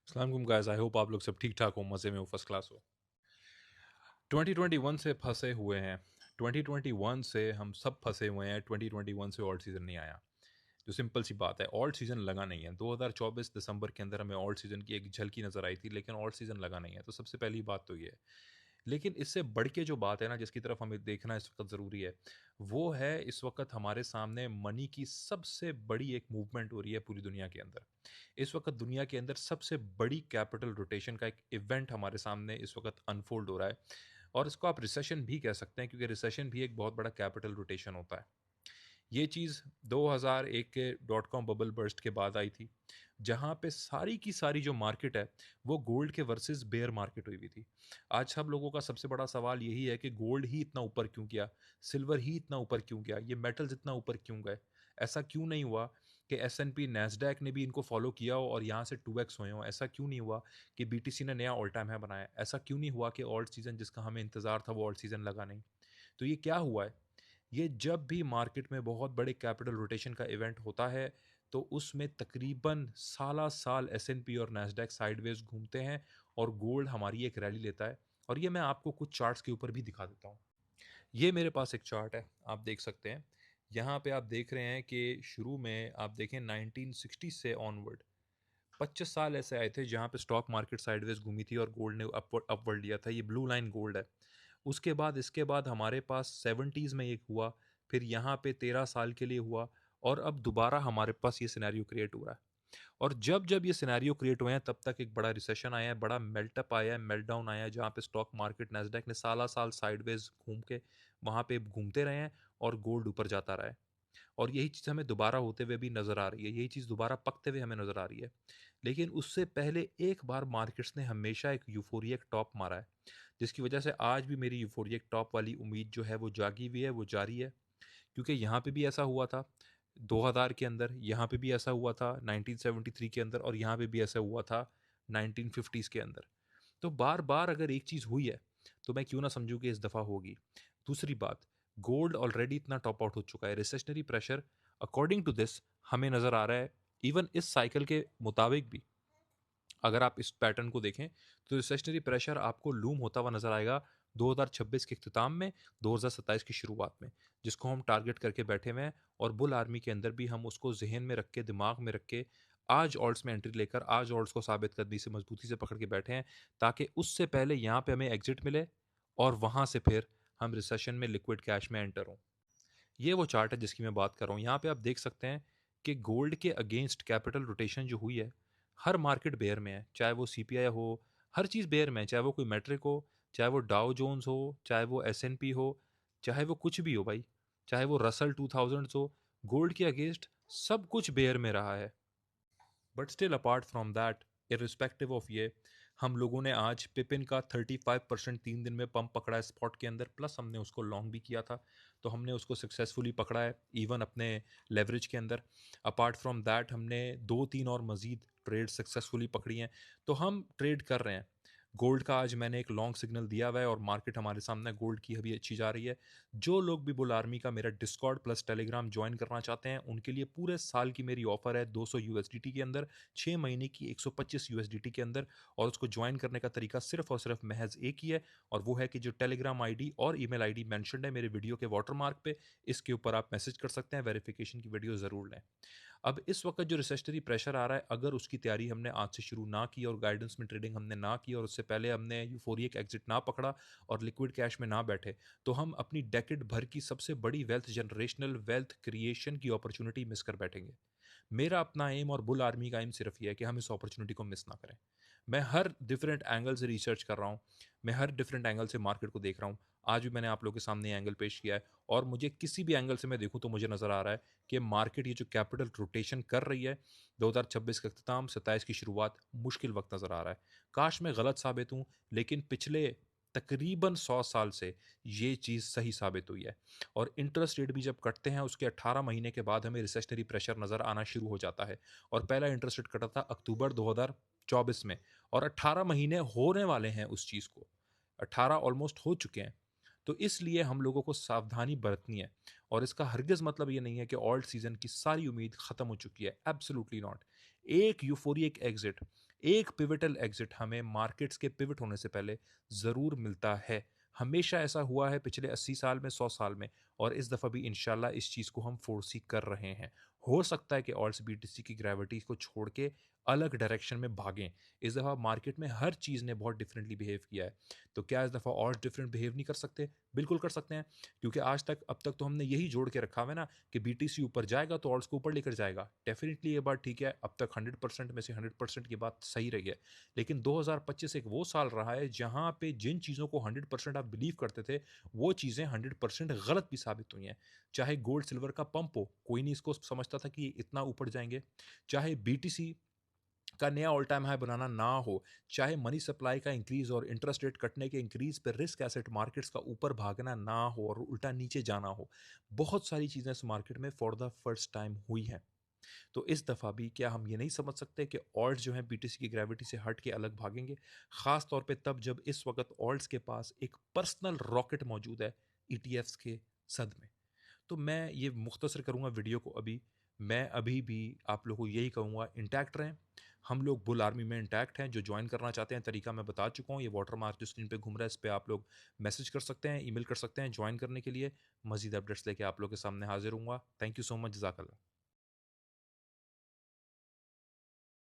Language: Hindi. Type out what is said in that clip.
अस्सलाम वालेकुम गाइस, आई होप आप लोग सब ठीक ठाक हो, मज़े में हो, फर्स्ट क्लास हो। 2021 से फंसे हुए हैं। 2021 से हम सब फंसे हुए हैं। 2021 से ऑल्ट सीज़न नहीं आया। जो सिंपल सी बात है, ऑल्ट सीज़न लगा नहीं है। 2024 दिसंबर के अंदर हमें ऑल्ट सीज़न की एक झलकी नज़र आई थी, लेकिन ऑल्ट सीज़न लगा नहीं है। तो सबसे पहली बात तो ये है। लेकिन इससे बढ़ के जो बात है ना, जिसकी तरफ हमें देखना इस वक़्त ज़रूरी है, वो है इस वक़्त हमारे सामने मनी की सबसे बड़ी एक मूवमेंट हो रही है पूरी दुनिया के अंदर। इस वक़्त दुनिया के अंदर सबसे बड़ी कैपिटल रोटेशन का एक इवेंट हमारे सामने इस वक़्त अनफ़ोल्ड हो रहा है और इसको आप रिसेशन भी कह सकते हैं, क्योंकि रिसेशन भी एक बहुत बड़ा कैपिटल रोटेशन होता है। ये चीज़ 2001 के डॉट कॉम बबल बर्स्ट के बाद आई थी, जहाँ पे सारी की सारी जो मार्केट है, वो गोल्ड के वर्सेस बेयर मार्केट हुई हुई थी। आज सब लोगों का सबसे बड़ा सवाल यही है कि गोल्ड ही इतना ऊपर क्यों गया? सिल्वर ही इतना ऊपर क्यों गया? ये मेटल्स इतना ऊपर क्यों गए? ऐसा क्यों नहीं हुआ कि एस-एन-पी, नैस्डैक ने भी इनको फॉलो किया हो और यहाँ से 2x हुए हों? ऐसा क्यों नहीं हुआ कि बीटीसी ने नया ऑल टाइम हाई बनाया? ऐसा क्यों नहीं हुआ कि ऑल्ट सीज़न जिसका हमें इंतज़ार था, वो ऑल्ट सीज़न लगा नहीं? तो ये क्या हुआ है? ये जब भी मार्केट में बहुत बड़े कैपिटल रोटेशन का इवेंट होता है, तो उसमें तकरीबन साला-साल एस-एन-पी और नैस्डैक साइडवेज़ घूमते हैं और गोल्ड हमारी एक रैली लेता है। और ये मैं आपको कुछ चार्ट्स के ऊपर भी दिखा देता हूँ। ये मेरे पास एक चार्ट है, आप देख सकते हैं। यहाँ पे आप देख रहे हैं कि शुरू में आप देखें 1960 से ऑनवर्ड 25 साल ऐसे आए थे जहाँ पे स्टॉक मार्केट साइडवेज़ घूमी थी और गोल्ड ने अपवर्ड लिया था। ये ब्लू लाइन गोल्ड है। उसके बाद इसके बाद हमारे पास 70s में एक हुआ, फिर यहाँ पे 13 साल के लिए हुआ और अब दोबारा हमारे पास ये सिनेरियो क्रिएट हो रहा है। और जब-जब ये सिनेरियो क्रिएट हुए हैं, तब तक एक बड़ा रिसेशन आया है, बड़ा मेल्टअप आया है, मेल्टडाउन आया है, जहाँ पे स्टॉक मार्केट नैस्डैक ने साला-साल साइडवेज़ घूम के वहाँ पे घूमते रहे हैं और गोल्ड ऊपर जाता रहा है। और यही चीज़ हमें दोबारा होते हुए भी नज़र आ रही है, यही चीज़ दोबारा पकते हुए हमें नज़र आ रही है। लेकिन उससे पहले एक बार मार्केट्स ने हमेशा एक यूफ़ोरिया टॉप मारा है, जिसकी वजह से आज भी मेरी यूफ़ोरिया टॉप वाली उम्मीद जो है वो जागी हुई है, वो जारी है। क्योंकि यहाँ पे भी ऐसा हुआ था 2000 के अंदर, यहाँ पे भी ऐसा हुआ था 1973 के अंदर और यहाँ पे भी ऐसा हुआ था 1950s के अंदर। तो बार-बार अगर एक चीज़ हुई है, तो मैं क्यों ना समझूँ कि इस दफ़ा होगी। दूसरी बात, गोल्ड ऑलरेडी इतना टॉप आउट हो चुका है। Recessionary pressure according to this हमें नज़र आ रहा है, इवन इस साइकिल के मुताबिक भी अगर आप इस पैटर्न को देखें, तो रिसेशनरी प्रेशर आपको लूम होता हुआ नज़र आएगा 2026 के इख्तिताम में, 2027 की शुरुआत में, जिसको हम टारगेट करके बैठे हुए हैं और बुल आर्मी के अंदर भी हम उसको ज़हन में रख के, दिमाग में रख के, आज ऑल्ट्स में एंट्री लेकर, आज ऑल्ट्स को साबित कदमी से मजबूती से पकड़ के बैठे हैं, ताकि उससे पहले यहाँ पे हमें एग्ज़िट मिले और वहाँ से फिर हम रिसेशन में लिक्विड कैश में एंटर हों। ये वो चार्ट है जिसकी मैं बात कर रहा हूँ। यहाँ पे आप देख सकते हैं कि गोल्ड के अगेंस्ट कैपिटल रोटेशन जो हुई है, हर मार्केट बेयर में है। चाहे वो सीपीआई हो, हर चीज़ बेयर में है। चाहे वो कोई मेट्रिक हो, चाहे वो डाउ जोन्स हो, चाहे वो एसएनपी हो, चाहे वो कुछ भी हो भाई, चाहे वो रसल 2000s हो, गोल्ड के अगेंस्ट सब कुछ बेयर में रहा है। But still apart from that, irrespective of ये, हम लोगों ने आज पिपिन का 35% 3 दिन में पंप पकड़ा है स्पॉट के अंदर, प्लस हमने उसको लॉन्ग भी किया था, तो हमने उसको सक्सेसफुली पकड़ा है इवन अपने लेवरेज के अंदर। अपार्ट फ्रॉम दैट हमने 2-3 और मज़ीद ट्रेड सक्सेसफुली पकड़ी हैं, तो हम ट्रेड कर रहे हैं। गोल्ड का आज मैंने एक लॉन्ग सिग्नल दिया हुआ है और मार्केट हमारे सामने गोल्ड की अभी अच्छी जा रही है। जो लोग भी बुल आर्मी का मेरा डिस्कॉर्ड प्लस टेलीग्राम ज्वाइन करना चाहते हैं, उनके लिए पूरे साल की मेरी ऑफर है 200 यूएसडीटी के अंदर, 6 महीने की 125 यूएसडीटी के अंदर। और उसको ज्वाइन करने का तरीका सिर्फ और सिर्फ महज एक ही है, और वो है कि जो टेलीग्राम आईडी और ईमेल आईडी मेंशन्ड है मेरे वीडियो के वाटरमार्क पे, इसके ऊपर आप मैसेज कर सकते हैं। वेरिफिकेशन की वीडियो ज़रूर लें। अब इस वक्त जो रिसेशनरी प्रेशर आ रहा है, अगर उसकी तैयारी हमने आज से शुरू ना की और गाइडेंस में ट्रेडिंग हमने ना की और उससे पहले हमने यूफोरिक एग्जिट ना पकड़ा और लिक्विड कैश में ना बैठे, तो हम अपनी डेकेड भर की सबसे बड़ी वेल्थ जनरेशनल वेल्थ क्रिएशन की अपॉर्चुनिटी मिस कर बैठेंगे। मेरा अपना एम और बुल आर्मी का एम सिर्फ ये है कि हम इस अपॉर्चुनिटी को मिस ना करें। मैं हर डिफरेंट एंगल से रिसर्च कर रहा हूँ, मैं हर डिफरेंट एंगल से मार्केट को देख रहा हूँ। आज भी मैंने आप लोगों के सामने ये एंगल पेश किया है और मुझे किसी भी एंगल से मैं देखूँ तो मुझे नज़र आ रहा है कि मार्केट ये जो कैपिटल रोटेशन कर रही है, 2026 का अख्ताम, 27 की शुरुआत, मुश्किल वक्त नज़र आ रहा है। काश मैं गलत साबित हूँ, लेकिन पिछले तकरीबन 100 साल से ये चीज़ सही साबित हुई है। और इंटरेस्ट रेट भी जब कटते हैं, उसके 18 महीने के बाद हमें रिसेशनरी प्रेशर नज़र आना शुरू हो जाता है। और पहला इंटरेस्ट रेट कटा था अक्टूबर 2024 में, और 18 महीने होने वाले हैं उस चीज़ को। 18 ऑलमोस्ट हो चुके हैं। तो इसलिए हम लोगों को सावधानी बरतनी है, और इसका हरगिज़ मतलब ये नहीं है कि ऑल्ट सीज़न की सारी उम्मीद ख़त्म हो चुकी है, एब्सोल्यूटली नॉट। एक यूफोरिक एग्जिट, एक पिवटल एग्जिट हमें मार्केट्स के पिवट होने से पहले ज़रूर मिलता है। हमेशा ऐसा हुआ है पिछले 80 साल में, 100 साल में, और इस दफ़ा भी इंशाल्लाह इस चीज़ को हम फोर्सी कर रहे हैं। हो सकता है कि ऑल्ट्स बीटीसी की ग्रेविटी को छोड़ के अलग डायरेक्शन में भागें। इस दफ़ा मार्केट में हर चीज़ ने बहुत डिफरेंटली बिहेव किया है। तो क्या इस दफ़ा ऑल्ट्स डिफरेंट बिहेव नहीं कर सकते? बिल्कुल कर सकते हैं, क्योंकि आज तक अब तक तो हमने यही जोड़ के रखा हुआ है ना कि बीटीसी ऊपर जाएगा तो ऑल्ट्स को ऊपर लेकर जाएगा। डेफिनिटली ये बात ठीक है, अब तक 100% में से 100% की बात सही रही है। लेकिन 2025 एक वो साल रहा है जहाँ पे जिन चीज़ों को 100% आप बिलीव करते थे, वो चीज़ें 100% गलत भी साबित हुई हैं। चाहे गोल्ड सिल्वर का पंप हो, कोई नहीं इसको समझता था कि ये इतना ऊपर जाएँगे। चाहे बीटीसी का नया ऑल टाइम हाई बनाना ना हो, चाहे मनी सप्लाई का इंक्रीज़ और इंटरेस्ट रेट कटने के इंक्रीज़ पे रिस्क एसेट मार्केट्स का ऊपर भागना ना हो और उल्टा नीचे जाना हो। बहुत सारी चीज़ें इस मार्केट में फॉर द फर्स्ट टाइम हुई हैं। तो इस दफ़ा भी क्या हम ये नहीं समझ सकते कि ऑल्ट्स जो हैं बीटीसी की ग्रेविटी से हट के अलग भागेंगे? ख़ास तौर पे तब जब इस वक़्त ऑल्ट्स के पास एक पर्सनल रॉकेट मौजूद है ईटीएफ्स के सद में। तो मैं ये मुख्तसर करूँगा वीडियो को अभी। मैं अभी भी आप लोगों को यही कहूँगा, इंटैक्ट रहें। हम लोग बुल आर्मी में इंटैक्ट हैं। जो जॉइन करना चाहते हैं, तरीका मैं बता चुका हूँ। ये वाटरमार्क जो स्क्रीन पे घूम रहा है, इस पे आप लोग मैसेज कर सकते हैं, ईमेल कर सकते हैं जॉइन करने के लिए। मज़ीद अपडेट्स लेके आप लोगों के सामने हाज़िर हूँगा। Thank you so much. जज़ाकल्लाह।